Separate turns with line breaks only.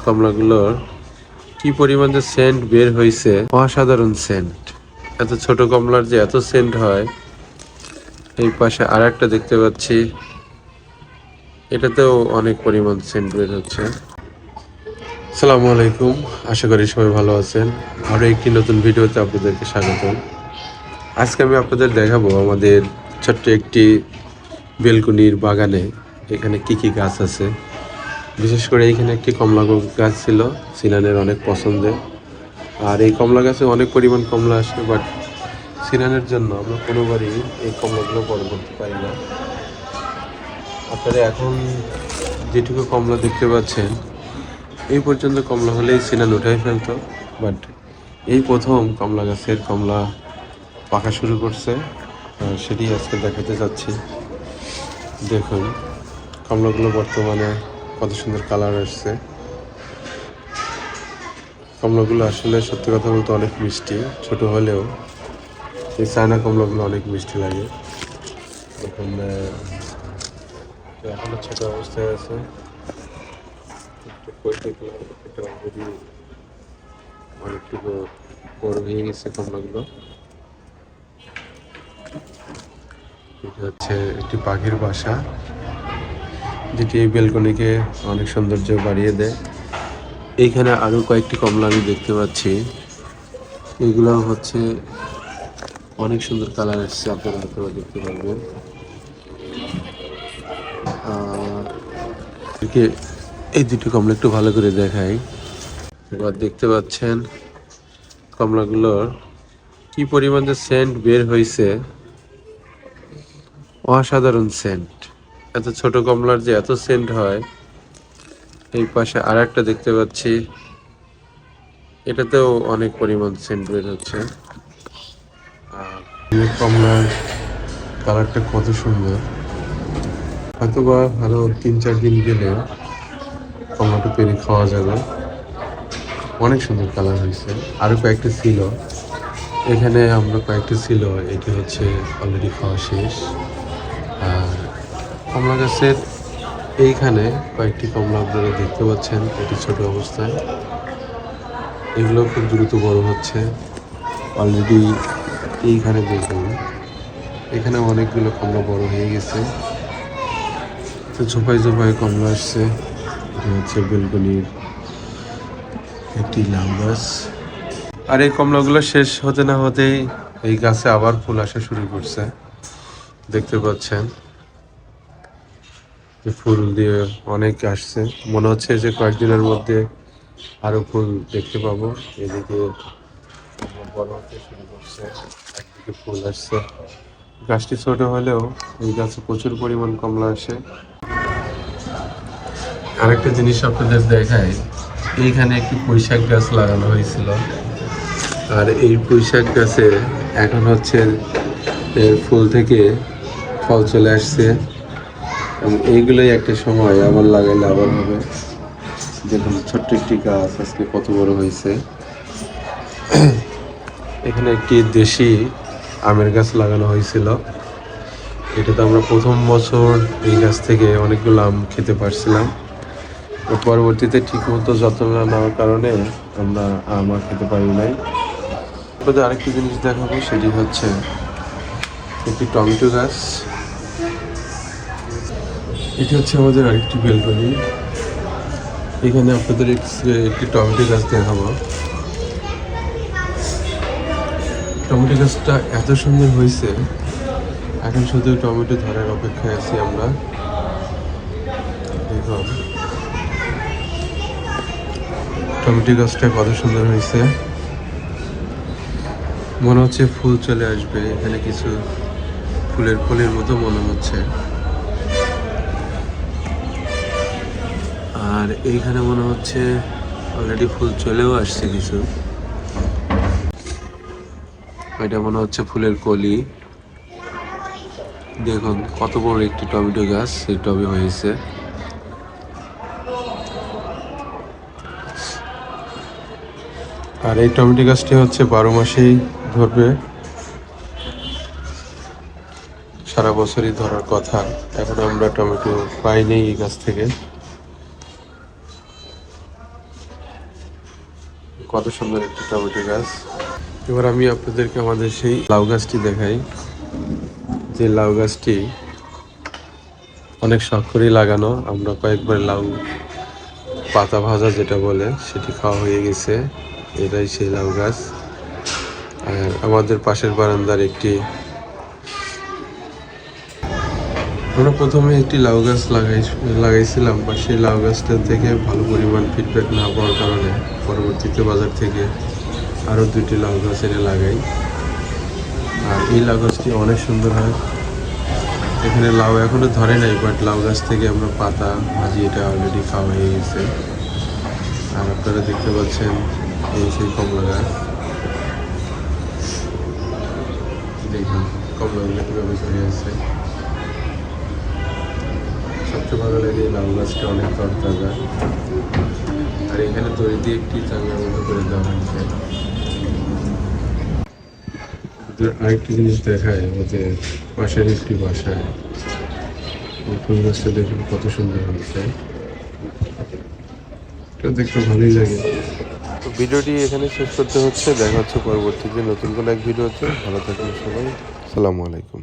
কমলাগুলোর কি পরিমাণ যে সেন্ট বের হয়েছে, অসাধারণ সেন্ট। এত ছোট কমলার যে এত সেন্ট হয়। এই পাশে আর একটা দেখতে পাচ্ছি, এটাতেও অনেক পরিমাণ সেন্ট বের হচ্ছে। আসসালামু আলাইকুম, আশা করি সবাই ভালো আছেন। আরও একটি নতুন ভিডিওতে আপনাদেরকে স্বাগতম। আজকে আমি আপনাদের দেখাবো আমাদের ছোট্ট একটি বেলকুনির বাগানে এখানে কি কি গাছ আছে। বিশেষ করে এইখানে একটি কমলা গাছ ছিল, সিনানের অনেক পছন্দের। আর এই কমলা গাছে অনেক পরিমাণ কমলা আসে, বাট সিনানের জন্য আমরা কোনোবারই এই কমলাগুলো বড় করতে পারি না। আপনারা এখন যেটুকু কমলা দেখতে পাচ্ছেন, এই পর্যন্ত কমলা হলেই সিনান উঠাই ফেলতো, বাট এই প্রথম কমলা গাছের কমলা পাকা শুরু করছে। সেটি আজকে দেখাতে যাচ্ছি। দেখুন কমলাগুলো বর্তমানে কত সুন্দর কালার আসছে। কমলাগুলো আসলে সত্যি কথা বলতে অনেক মিষ্টি, ছোট হলেও এই চায়না কমলাগুলো অনেক মিষ্টি লাগে। দেখুন এখনো ছোট অবস্থায় আছে, অনেকটুকু বড় হয়ে গেছে কমলাগুলো। এটা হচ্ছে একটি পাখির বাসা, যেটি এই বেলকনিকে অনেক সৌন্দর্য বাড়িয়ে দেয়। এইখানে আরো কয়েকটি কমলা আমি দেখতে পাচ্ছি, এগুলো হচ্ছে অনেক সুন্দর কালার আসছে, আপনারা হয়তো দেখতে পারবেন। এই দুটো কমলা একটু ভালো করে দেখাই। এবার দেখতে পাচ্ছেন কমলাগুলোর কি পরিমাণ যে সেন্ট বের হয়েছে, অসাধারণ সেন্ট। এত ছোট কমলার যে এত সেন্ট হয়। এই পাশে আর একটা দেখতে পাচ্ছি, এটাতেও অনেক পরিমাণ সেন্ট বের হচ্ছে। আর কমলার কালারটা কত সুন্দর, হয়তোবা আরো 3-4 দিন গেলে কমলাটা পেরে খাওয়া যাবে। অনেক সুন্দর কালার হয়েছে। আরো কয়েকটা ছিল এখানে, আমরা কয়েকটা ছিল, এটি হচ্ছে অলরেডি খাওয়া শেষ। আর কমলা গাছের এইখানে কয়েকটি কমলা আপনারা দেখতে পাচ্ছেন, এটি ছোট অবস্থায়। এগুলো খুব দ্রুত বড় হচ্ছে অলরেডি। এইখানে দেখুন, এখানে অনেকগুলো কমলা বড় হয়ে গেছে, তো ঝোপাই ঝোপাই কমলা আসছে। এটা হচ্ছে বেলকনির একটি লাউ গাছ। আর এই কমলাগুলো শেষ হতে না হতেই এই গাছে আবার ফুল আসা শুরু করছে। দেখতে পাচ্ছেন যে ফুল দিয়ে অনেক আসছে, মনে হচ্ছে যে কয়েকদিনের মধ্যে আরো ফুল দেখতে পাবো। এদিকে বড় হতে শুরু করছে, একদিকে ফুল আসছে। গাছটি ছোট হলেও এই গাছে প্রচুর পরিমাণ কমলা আসে। আরেকটা জিনিস আপনাদের দেখাই, এইখানে একটি পুঁইশাক গাছ লাগানো হয়েছিল। আর এই পুঁইশাক গাছে এখন হচ্ছে এর ফুল থেকে ফল চলে আসছে, এবং এইগুলোই একটা সময় আবার লাগাইলে আবার হবে। দেখুন ছোট্ট একটি গাছ আজকে কত বড় হয়েছে। এখানে একটি দেশি আমের গাছ লাগানো হয়েছিল। এটাতে আমরা প্রথম বছর এই গাছ থেকে অনেকগুলো আম খেতে পারছিলাম। পরবর্তীতে ঠিক মতো যত্ন না নেওয়ার কারণে আমরা আম আর খেতে পারি নাই। আপনাদের আরেকটি জিনিস দেখাবো, সেটি হচ্ছে একটি টমেটো গাছ। এটি হচ্ছে আমাদের আরেকটি বেলকনি। এখানে আপনাদের একটি টমেটো গাছ দেখাবো। টমেটো গাছটা এত সুন্দর হয়েছে, এখন শুধু টমেটো ধরার অপেক্ষায় আছি আমরা। দেখুন টমেটো গাছটা কত সুন্দর হয়েছে, মনে হচ্ছে ফুল চলে আসবে। এখানে কিছু ফুলের মতো মনে হচ্ছে। আর এইখানে মনে হচ্ছে অলরেডি ফুল চলেও আসছে কিছু। এটা মনে হচ্ছে ফুলের কলি। দেখুন কত বড় একটি টমেটো গাছ এই টবে হয়েছে। আর এই টমেটো গাছটি হচ্ছে 12 মাসেই ধরবে, সারা বছরই ধরার কথা। এখন আমরা টমেটো পাইনি এই গাছ থেকে। কত সুন্দর একটি টমেটো গাছ। এবার আমি আপনাদেরকে আমাদের সেই লাউ গাছটি দেখাই, যে লাউ গাছটি অনেক শখ করেই লাগানো। আমরা কয়েকবার লাউ পাতা ভাজা যেটা বলে সেটি খাওয়া হয়ে গেছে। এটাই সেই লাউ গাছ। আর আমাদের পাশের বারান্দার আমরা প্রথমে একটি লাউ গাছ লাগাইছিলাম, বা সেই লাউ গাছটা থেকে ভালো পরিমাণ ফিডব্যাক না পাওয়ার কারণে পরবর্তীতে বাজার থেকে আরও 2টি লাউ গাছ এনে লাগাই। আর এই লাউ গাছটি অনেক সুন্দর হয়। এখানে লাউ এখনো ধরে নাই, বাট লাউ গাছ থেকে আমরা পাতা ভাজি এটা অলরেডি খাওয়া হয়ে গেছে। আর আপনারা দেখতে পাচ্ছেন এই সেই কমলা গাছ, দেখুন কমলাগুলো কীভাবে ধরে আছে। সবচেয়ে ভালো লাগে লাউ গাছটা অনেক তরতাজা। আর এখানে দড়ি দিয়ে একটি চাঙ্গার মতো করে দেওয়া হয়েছে। আরেকটি জিনিস দেখায়, আমাদের পাশের একটি বাসায় ফুল গাছটা দেখুন কত সুন্দর হয়েছে। এটা দেখতে ভালোই লাগে। তো ভিডিওটি এখানে শেষ করতে হচ্ছে। দেখা হচ্ছে পরবর্তীতে নতুন কোনো এক ভিডিওতে। ভালো থাকুন সবাই। আসসালামু আলাইকুম।